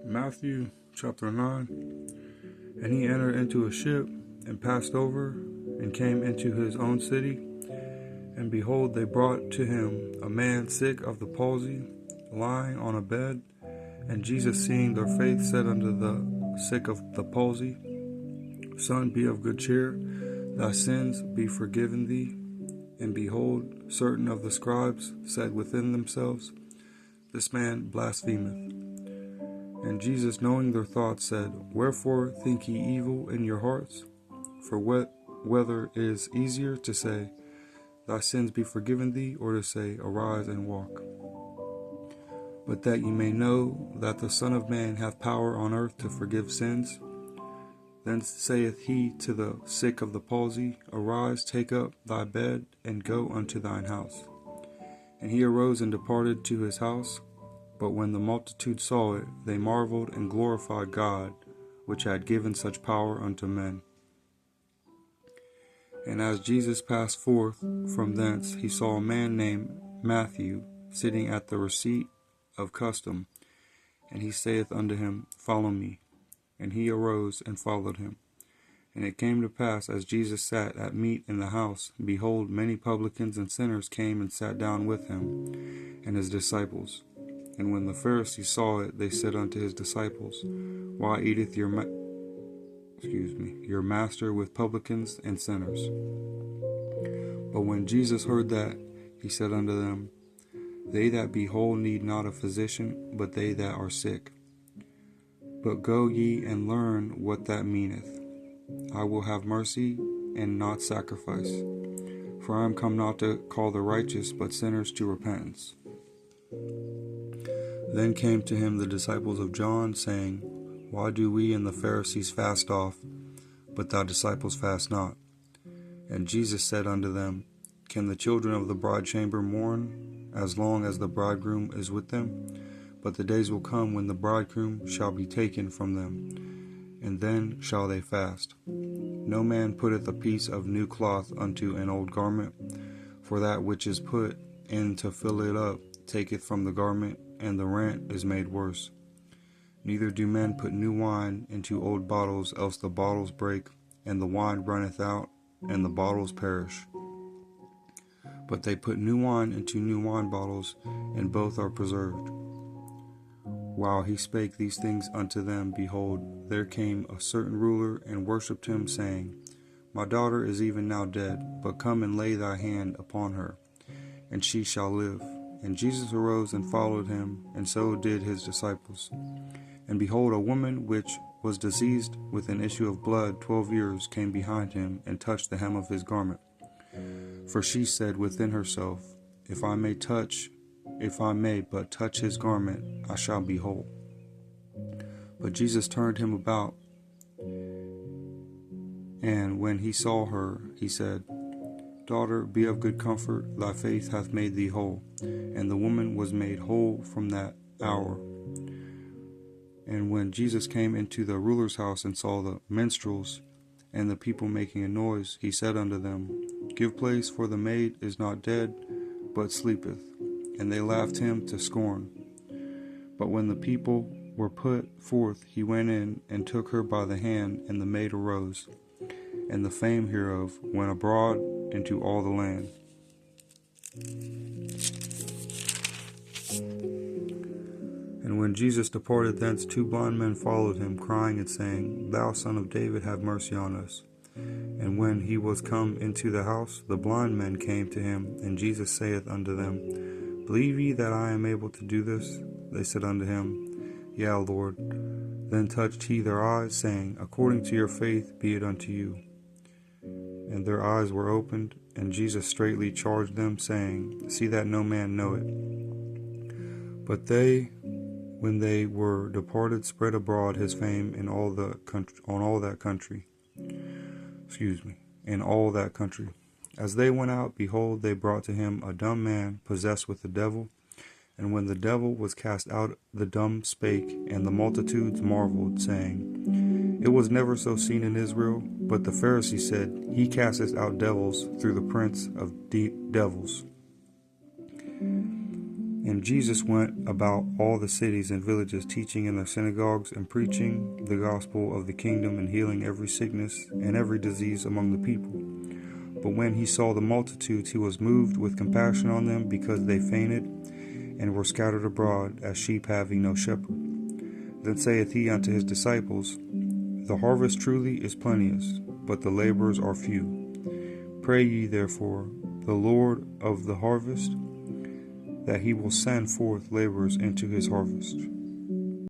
Matthew chapter 9. And he entered into a ship, and passed over, and came into his own city. And behold, they brought to him a man sick of the palsy, lying on a bed. And Jesus, seeing their faith, said unto the sick of the palsy, Son, be of good cheer, thy sins be forgiven thee. And behold, certain of the scribes said within themselves, This man blasphemeth. And Jesus, knowing their thoughts, said, Wherefore think ye evil in your hearts? For whether it is easier to say, Thy sins be forgiven thee, or to say, Arise and walk. But that ye may know that the Son of Man hath power on earth to forgive sins. Then saith he to the sick of the palsy, Arise, take up thy bed, and go unto thine house. And he arose and departed to his house. But when the multitude saw it, they marveled and glorified God, which had given such power unto men. And as Jesus passed forth from thence, he saw a man named Matthew sitting at the receipt of custom. And he saith unto him, Follow me. And he arose and followed him. And it came to pass, as Jesus sat at meat in the house, behold, many publicans and sinners came and sat down with him and his disciples. And when the Pharisees saw it, they said unto his disciples, Why eateth your master with publicans and sinners? But when Jesus heard that, he said unto them, They that be whole need not a physician, but they that are sick. But go ye and learn what that meaneth. I will have mercy and not sacrifice. For I am come not to call the righteous, but sinners to repentance. Then came to him the disciples of John, saying, Why do we and the Pharisees fast oft, but thy disciples fast not? And Jesus said unto them, Can the children of the bride chamber mourn, as long as the bridegroom is with them? But the days will come when the bridegroom shall be taken from them, and then shall they fast. No man putteth a piece of new cloth unto an old garment, for that which is put in to fill it up taketh from the garment, and the rent is made worse. Neither do men put new wine into old bottles, else the bottles break, and the wine runneth out, and the bottles perish. But they put new wine into new wine bottles, and both are preserved. While he spake these things unto them, behold, there came a certain ruler, and worshipped him, saying, My daughter is even now dead, but come and lay thy hand upon her, and she shall live. And Jesus arose and followed him, and so did his disciples. And behold, a woman which was diseased with an issue of blood 12 years came behind him, and touched the hem of his garment. For she said within herself, If I may but touch his garment, I shall be whole. But Jesus turned him about, and when he saw her, he said, Daughter, be of good comfort, thy faith hath made thee whole. And the woman was made whole from that hour. And when Jesus came into the ruler's house, and saw the minstrels and the people making a noise, he said unto them, Give place, for the maid is not dead, but sleepeth. And they laughed him to scorn. But when the people were put forth, he went in, and took her by the hand, and the maid arose. And the fame hereof went abroad into all the land. And when Jesus departed thence, 2 blind men followed him, crying and saying, Thou Son of David, have mercy on us. And when he was come into the house, the blind men came to him, and Jesus saith unto them, Believe ye that I am able to do this? They said unto him, Yea, Lord. Then touched he their eyes, saying, According to your faith be it unto you. And their eyes were opened, and Jesus straitly charged them, saying, See that no man know it. But they, when they were departed, spread abroad his fame in all that country. As they went out, behold, they brought to him a dumb man possessed with the devil. And when the devil was cast out, the dumb spake, and the multitudes marveled, saying, It was never so seen in Israel. But the Pharisees said, He casteth out devils through the prince of devils. And Jesus went about all the cities and villages, teaching in their synagogues and preaching the gospel of the kingdom and healing every sickness and every disease among the people. But when he saw the multitudes, he was moved with compassion on them, because they fainted and were scattered abroad as sheep having no shepherd. Then saith he unto his disciples, The harvest truly is plenteous, but the laborers are few. Pray ye therefore the Lord of the harvest, that he will send forth laborers into his harvest.